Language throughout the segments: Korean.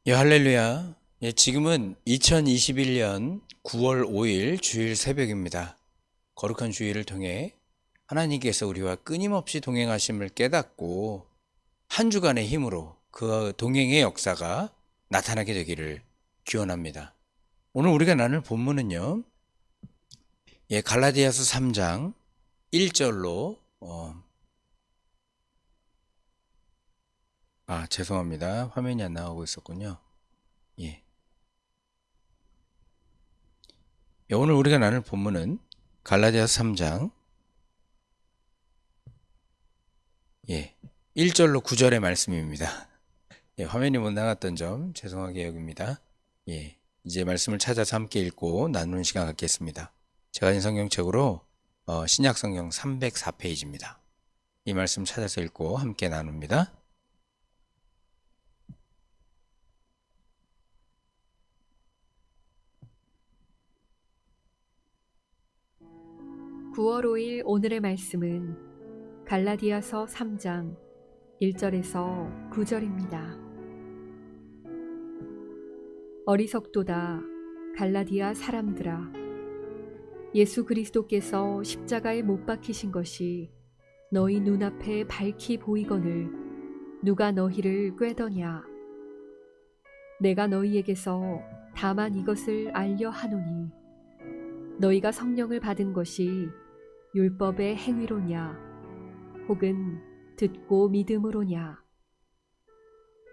예, 할렐루야. 예, 지금은 2021년 9월 5일 주일 새벽입니다. 거룩한 주일을 통해 하나님께서 우리와 끊임없이 동행하심을 깨닫고 한 주간의 힘으로 그 동행의 역사가 나타나게 되기를 기원합니다. 오늘 우리가 나눌 본문은요, 예, 갈라디아서 3장 1절로 죄송합니다. 화면이 안 나오고 있었군요. 예. 예, 오늘 우리가 나눌 본문은 갈라디아서 3장 1절로 9절의 말씀입니다. 예, 화면이 못 나갔던 점 죄송하게 여깁니다. 예, 이제 말씀을 찾아서 함께 읽고 나누는 시간 갖겠습니다. 제가 가진 성경책으로 신약 성경 304페이지입니다. 이 말씀 찾아서 읽고 함께 나눕니다. (9월 5일) 오늘의 말씀은 갈라디아서 3장 1절에서 9절입니다. 어리석도다 갈라디아 사람들아, 예수 그리스도께서 십자가에 못 박히신 것이 너희 눈앞에 밝히 보이거늘 누가 너희를 꾀더냐. 내가 너희에게서 다만 이것을 알려 하노니 너희가 성령을 받은 것이 율법의 행위로냐 혹은 듣고 믿음으로냐.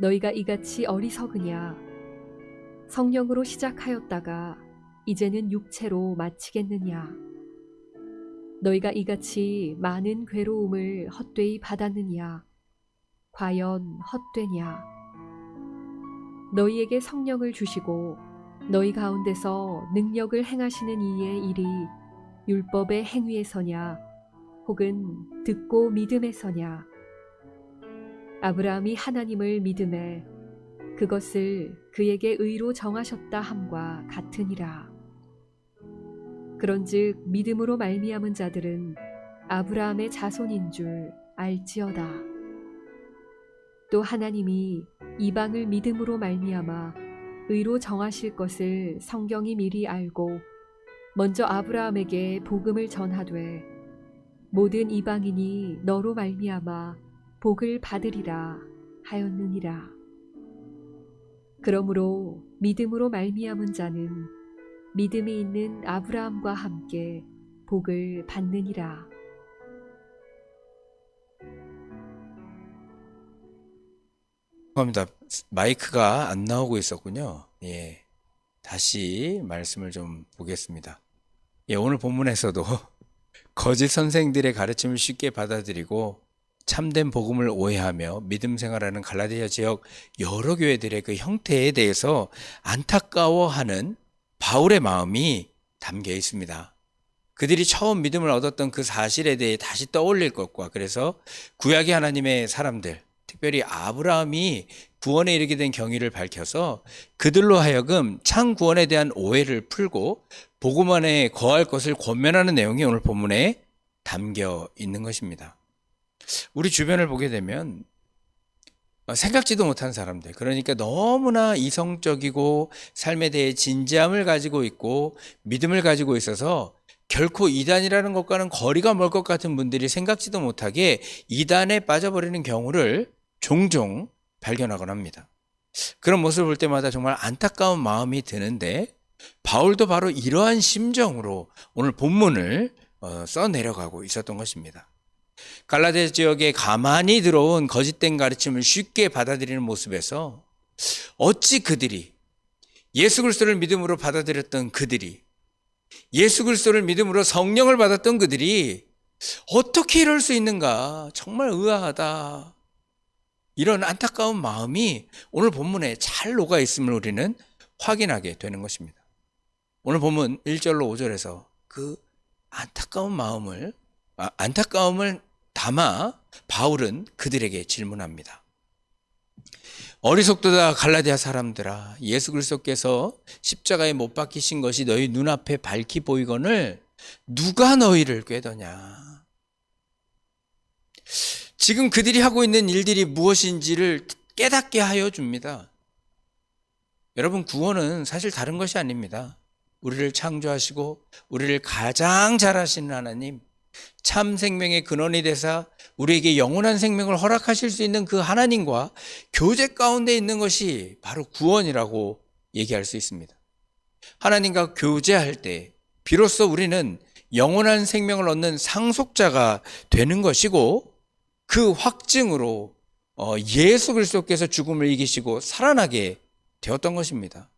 너희가 이같이 어리석으냐. 성령으로 시작하였다가 이제는 육체로 마치겠느냐. 너희가 이같이 많은 괴로움을 헛되이 받았느냐. 과연 헛되냐. 너희에게 성령을 주시고 너희 가운데서 능력을 행하시는 이의 일이 율법의 행위에서냐 혹은 듣고 믿음에서냐. 아브라함이 하나님을 믿음에 그것을 그에게 의로 정하셨다 함과 같으니라. 그런즉 믿음으로 말미암은 자들은 아브라함의 자손인 줄 알지어다. 또 하나님이 이방을 믿음으로 말미암아 의로 정하실 것을 성경이 미리 알고 먼저 아브라함에게 복음을 전하되 모든 이방인이 너로 말미암아 복을 받으리라 하였느니라. 그러므로 믿음으로 말미암은 자는 믿음이 있는 아브라함과 함께 복을 받느니라. 죄송합니다. 마이크가 안 나오고 있었군요. 예, 다시 말씀을 좀 보겠습니다. 예, 오늘 본문에서도 거짓 선생들의 가르침을 쉽게 받아들이고 참된 복음을 오해하며 믿음 생활하는 갈라디아 지역 여러 교회들의 그 형태에 대해서 안타까워하는 바울의 마음이 담겨 있습니다. 그들이 처음 믿음을 얻었던 그 사실에 대해 다시 떠올릴 것과, 그래서 구약의 하나님의 사람들, 특별히 아브라함이 구원에 이르게 된 경위를 밝혀서 그들로 하여금 참 구원에 대한 오해를 풀고 복음 안에 거할 것을 권면하는 내용이 오늘 본문에 담겨 있는 것입니다. 우리 주변을 보게 되면 생각지도 못한 사람들, 그러니까 너무나 이성적이고 삶에 대해 진지함을 가지고 있고 믿음을 가지고 있어서 결코 이단이라는 것과는 거리가 멀 것 같은 분들이 생각지도 못하게 이단에 빠져버리는 경우를 종종 발견하곤 합니다. 그런 모습을 볼 때마다 정말 안타까운 마음이 드는데, 바울도 바로 이러한 심정으로 오늘 본문을 써내려가고 있었던 것입니다. 갈라디아 지역에 가만히 들어온 거짓된 가르침을 쉽게 받아들이는 모습에서 어찌 그들이, 예수 그리스도를 믿음으로 받아들였던 그들이, 예수 그리스도를 믿음으로 성령을 받았던 그들이 어떻게 이럴 수 있는가, 정말 의아하다, 이런 안타까운 마음이 오늘 본문에 잘 녹아 있음을 우리는 확인하게 되는 것입니다. 오늘 본문 1절로 5절에서 그 안타까움을 담아 바울은 그들에게 질문합니다. 어리석도다 갈라디아 사람들아, 예수 그리스도께서 십자가에 못 박히신 것이 너희 눈앞에 밝히 보이거늘 누가 너희를 꾀더냐. 지금 그들이 하고 있는 일들이 무엇인지를 깨닫게 하여 줍니다. 여러분, 구원은 사실 다른 것이 아닙니다. 우리를 창조하시고 우리를 가장 잘하시는 하나님, 참 생명의 근원이 되사 우리에게 영원한 생명을 허락하실 수 있는 그 하나님과 교제 가운데 있는 것이 바로 구원이라고 얘기할 수 있습니다. 하나님과 교제할 때 비로소 우리는 영원한 생명을 얻는 상속자가 되는 것이고, 그 확증으로 예수 그리스도께서 죽음을 이기시고 살아나게 되었던 것입니다.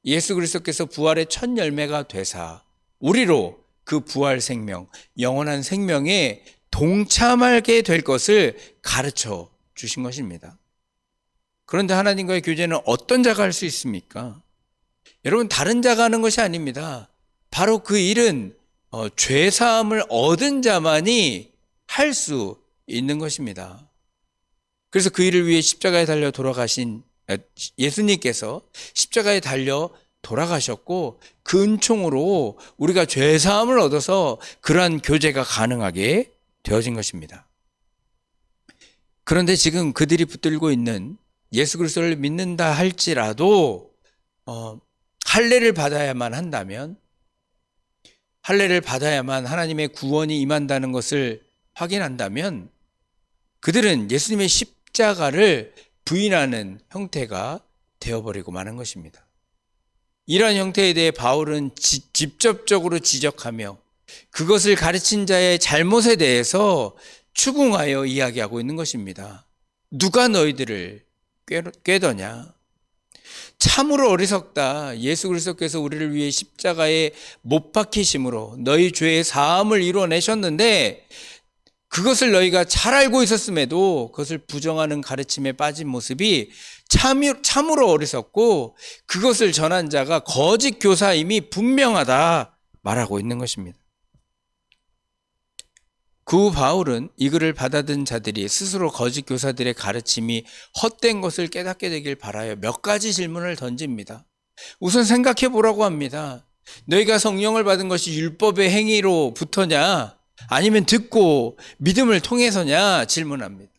예수 그리스도께서 부활의 첫 열매가 되사 우리로 그 부활 생명, 영원한 생명에 동참하게 될 것을 가르쳐 주신 것입니다. 그런데 하나님과의 교제는 어떤 자가 할 수 있습니까? 여러분, 다른 자가 하는 것이 아닙니다. 바로 그 일은 죄사함을 얻은 자만이 할 수 있는 것입니다. 그래서 그 일을 위해 십자가에 달려 돌아가신 예수님께서 십자가에 달려 돌아가셨고, 그 은총으로 우리가 죄사함을 얻어서 그러한 교제가 가능하게 되어진 것입니다. 그런데 지금 그들이 붙들고 있는 예수 그리스도를 믿는다 할지라도 할례를 받아야만 한다면, 할례를 받아야만 하나님의 구원이 임한다는 것을 확인한다면, 그들은 예수님의 십자가를 부인하는 형태가 되어버리고 마는 것입니다. 이러한 형태에 대해 바울은 직접적으로 지적하며 그것을 가르친 자의 잘못에 대해서 추궁하여 이야기하고 있는 것입니다. 누가 너희들을 꾀더냐? 참으로 어리석다. 예수 그리스도께서 우리를 위해 십자가에 못 박히심으로 너희 죄의 사함을 이루어내셨는데, 그것을 너희가 잘 알고 있었음에도 그것을 부정하는 가르침에 빠진 모습이 참으로 어리석고, 그것을 전한 자가 거짓 교사임이 분명하다 말하고 있는 것입니다. 그 후 바울은 이 글을 받아든 자들이 스스로 거짓 교사들의 가르침이 헛된 것을 깨닫게 되길 바라여 몇 가지 질문을 던집니다. 우선 생각해 보라고 합니다. 너희가 성령을 받은 것이 율법의 행위로부터냐, 아니면 듣고 믿음을 통해서냐 질문합니다.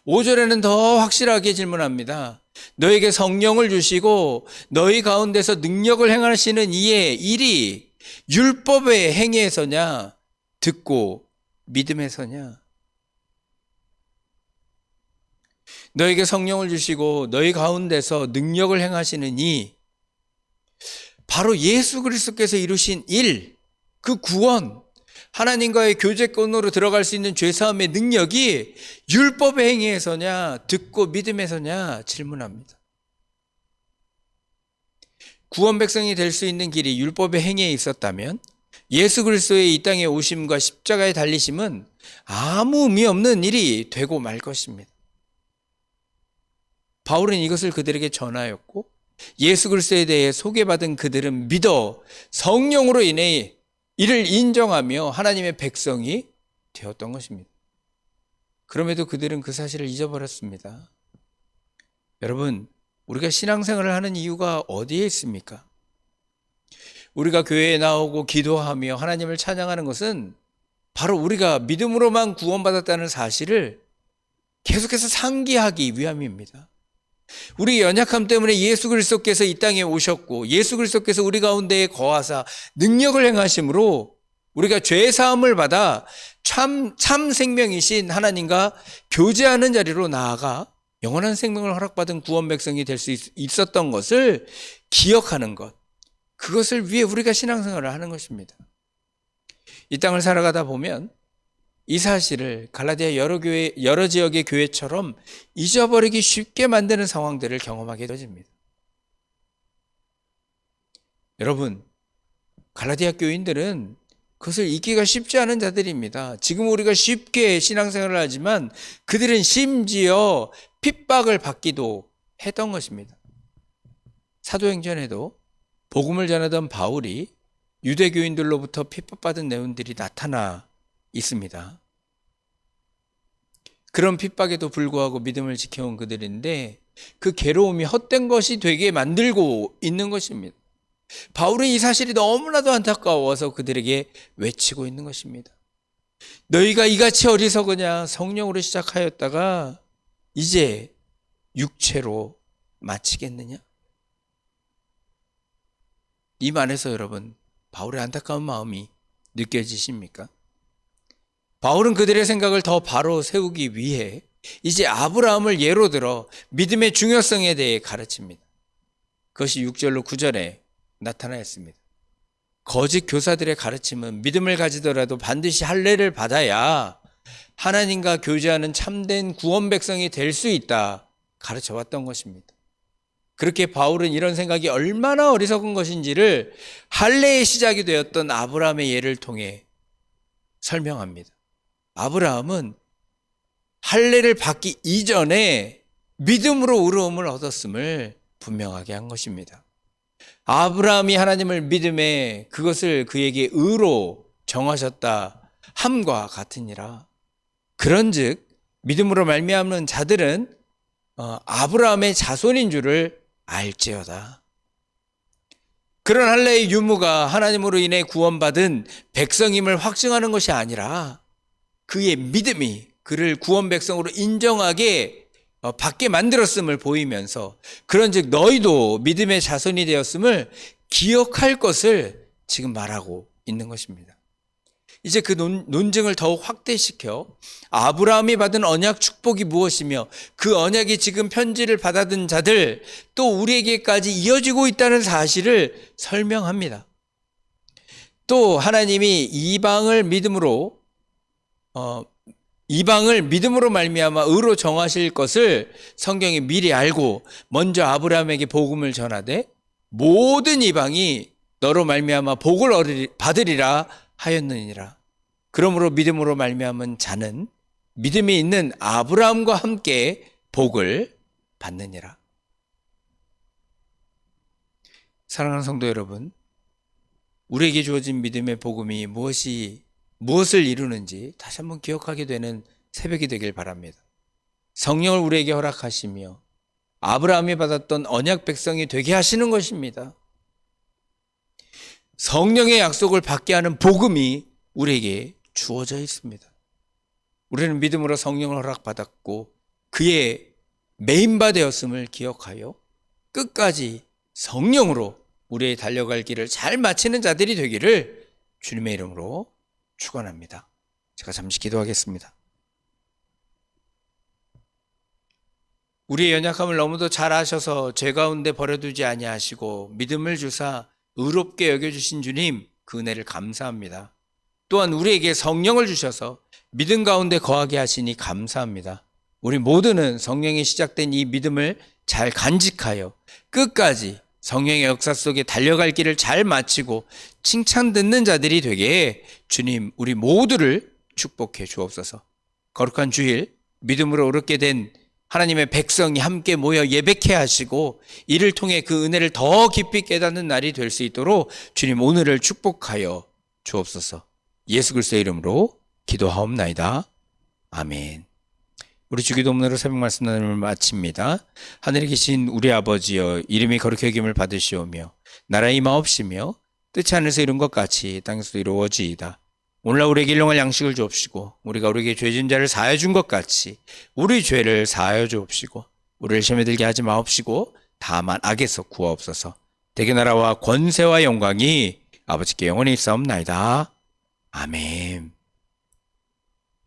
5절에는 더 확실하게 질문합니다. 너에게 성령을 주시고 너희 가운데서 능력을 행하시는 이의 일이 율법의 행위에서냐, 듣고 믿음에서냐? 너에게 성령을 주시고 너희 가운데서 능력을 행하시는 이, 바로 예수 그리스도께서 이루신 일, 그 구원, 하나님과의 교제권으로 들어갈 수 있는 죄사함의 능력이 율법의 행위에서냐, 듣고 믿음에서냐 질문합니다. 구원 백성이 될 수 있는 길이 율법의 행위에 있었다면 예수 그리스도의 이 땅에 오심과 십자가에 달리심은 아무 의미 없는 일이 되고 말 것입니다. 바울은 이것을 그들에게 전하였고, 예수 그리스도에 대해 소개받은 그들은 믿어 성령으로 인해 이를 인정하며 하나님의 백성이 되었던 것입니다. 그럼에도 그들은 그 사실을 잊어버렸습니다. 여러분, 우리가 신앙생활을 하는 이유가 어디에 있습니까? 우리가 교회에 나오고 기도하며 하나님을 찬양하는 것은 바로 우리가 믿음으로만 구원받았다는 사실을 계속해서 상기하기 위함입니다. 우리 연약함 때문에 예수 그리스도께서 이 땅에 오셨고, 예수 그리스도께서 우리 가운데에 거하사 능력을 행하심으로 우리가 죄 사함을 받아 참 생명이신 하나님과 교제하는 자리로 나아가 영원한 생명을 허락받은 구원 백성이 될 수 있었던 것을 기억하는 것, 그것을 위해 우리가 신앙생활을 하는 것입니다. 이 땅을 살아가다 보면 이 사실을 갈라디아 여러 지역의 교회처럼 잊어버리기 쉽게 만드는 상황들을 경험하게 되집니다. 여러분, 갈라디아 교인들은 그것을 잊기가 쉽지 않은 자들입니다. 지금 우리가 쉽게 신앙생활을 하지만 그들은 심지어 핍박을 받기도 했던 것입니다. 사도행전에도 복음을 전하던 바울이 유대교인들로부터 핍박받은 내용들이 나타나 있습니다. 그런 핍박에도 불구하고 믿음을 지켜온 그들인데 그 괴로움이 헛된 것이 되게 만들고 있는 것입니다. 바울은 이 사실이 너무나도 안타까워서 그들에게 외치고 있는 것입니다. 너희가 이같이 어리석으냐? 성령으로 시작하였다가 이제 육체로 마치겠느냐? 이 말에서 여러분, 바울의 안타까운 마음이 느껴지십니까? 바울은 그들의 생각을 더 바로 세우기 위해 이제 아브라함을 예로 들어 믿음의 중요성에 대해 가르칩니다. 그것이 6절로 9절에 나타나 있습니다. 거짓 교사들의 가르침은 믿음을 가지더라도 반드시 할례를 받아야 하나님과 교제하는 참된 구원 백성이 될 수 있다 가르쳐 왔던 것입니다. 그렇게 바울은 이런 생각이 얼마나 어리석은 것인지를 할례의 시작이 되었던 아브라함의 예를 통해 설명합니다. 아브라함은 할례를 받기 이전에 믿음으로 의로움을 얻었음을 분명하게 한 것입니다. 아브라함이 하나님을 믿음에 그것을 그에게 의로 정하셨다 함과 같으니라. 그런즉 믿음으로 말미암는 자들은 아브라함의 자손인 줄을 알지어다. 그런 할례의 유무가 하나님으로 인해 구원받은 백성임을 확증하는 것이 아니라 그의 믿음이 그를 구원 백성으로 인정하게 받게 만들었음을 보이면서 그런즉 너희도 믿음의 자손이 되었음을 기억할 것을 지금 말하고 있는 것입니다. 이제 그 논증을 더욱 확대시켜 아브라함이 받은 언약 축복이 무엇이며 그 언약이 지금 편지를 받아든 자들 또 우리에게까지 이어지고 있다는 사실을 설명합니다. 또 하나님이 이방을 믿음으로 말미암아 의로 정하실 것을 성경이 미리 알고 먼저 아브라함에게 복음을 전하되 모든 이방이 너로 말미암아 복을 받으리라 하였느니라. 그러므로 믿음으로 말미암은 자는 믿음이 있는 아브라함과 함께 복을 받느니라. 사랑하는 성도 여러분, 우리에게 주어진 믿음의 복음이 무엇을 이루는지 다시 한번 기억하게 되는 새벽이 되길 바랍니다. 성령을 우리에게 허락하시며 아브라함이 받았던 언약 백성이 되게 하시는 것입니다. 성령의 약속을 받게 하는 복음이 우리에게 주어져 있습니다. 우리는 믿음으로 성령을 허락받았고 그의 메인바 되었음을 기억하여 끝까지 성령으로 우리의 달려갈 길을 잘 마치는 자들이 되기를 주님의 이름으로 축원합니다. 제가 잠시 기도하겠습니다. 우리의 연약함을 너무도 잘 아셔서 죄 가운데 버려두지 아니하시고 믿음을 주사 의롭게 여겨주신 주님, 그 은혜를 감사합니다. 또한 우리에게 성령을 주셔서 믿음 가운데 거하게 하시니 감사합니다. 우리 모두는 성령이 시작된 이 믿음을 잘 간직하여 끝까지 성령의 역사 속에 달려갈 길을 잘 마치고 칭찬 듣는 자들이 되게 주님 우리 모두를 축복해 주옵소서. 거룩한 주일 믿음으로 의롭게 된 하나님의 백성이 함께 모여 예배케 하시고 이를 통해 그 은혜를 더 깊이 깨닫는 날이 될 수 있도록 주님 오늘을 축복하여 주옵소서. 예수 그리스도의 이름으로 기도하옵나이다. 아멘. 우리 주기도문으로 새벽 말씀 나눔을 마칩니다. 하늘에 계신 우리 아버지여, 이름이 거룩히 여김을 받으시오며 나라의 임하옵시며 뜻이 하늘에서 이룬 것 같이 땅에서도 이루어지이다. 오늘날 우리에게 일용할 양식을 주옵시고 우리가 우리에게 죄진 자를 사하여 준 것 같이 우리 죄를 사하여 주옵시고 우리를 시험에 들게 하지 마옵시고 다만 악에서 구하옵소서. 대개 나라와 권세와 영광이 아버지께 영원히 있사옵나이다. 아멘.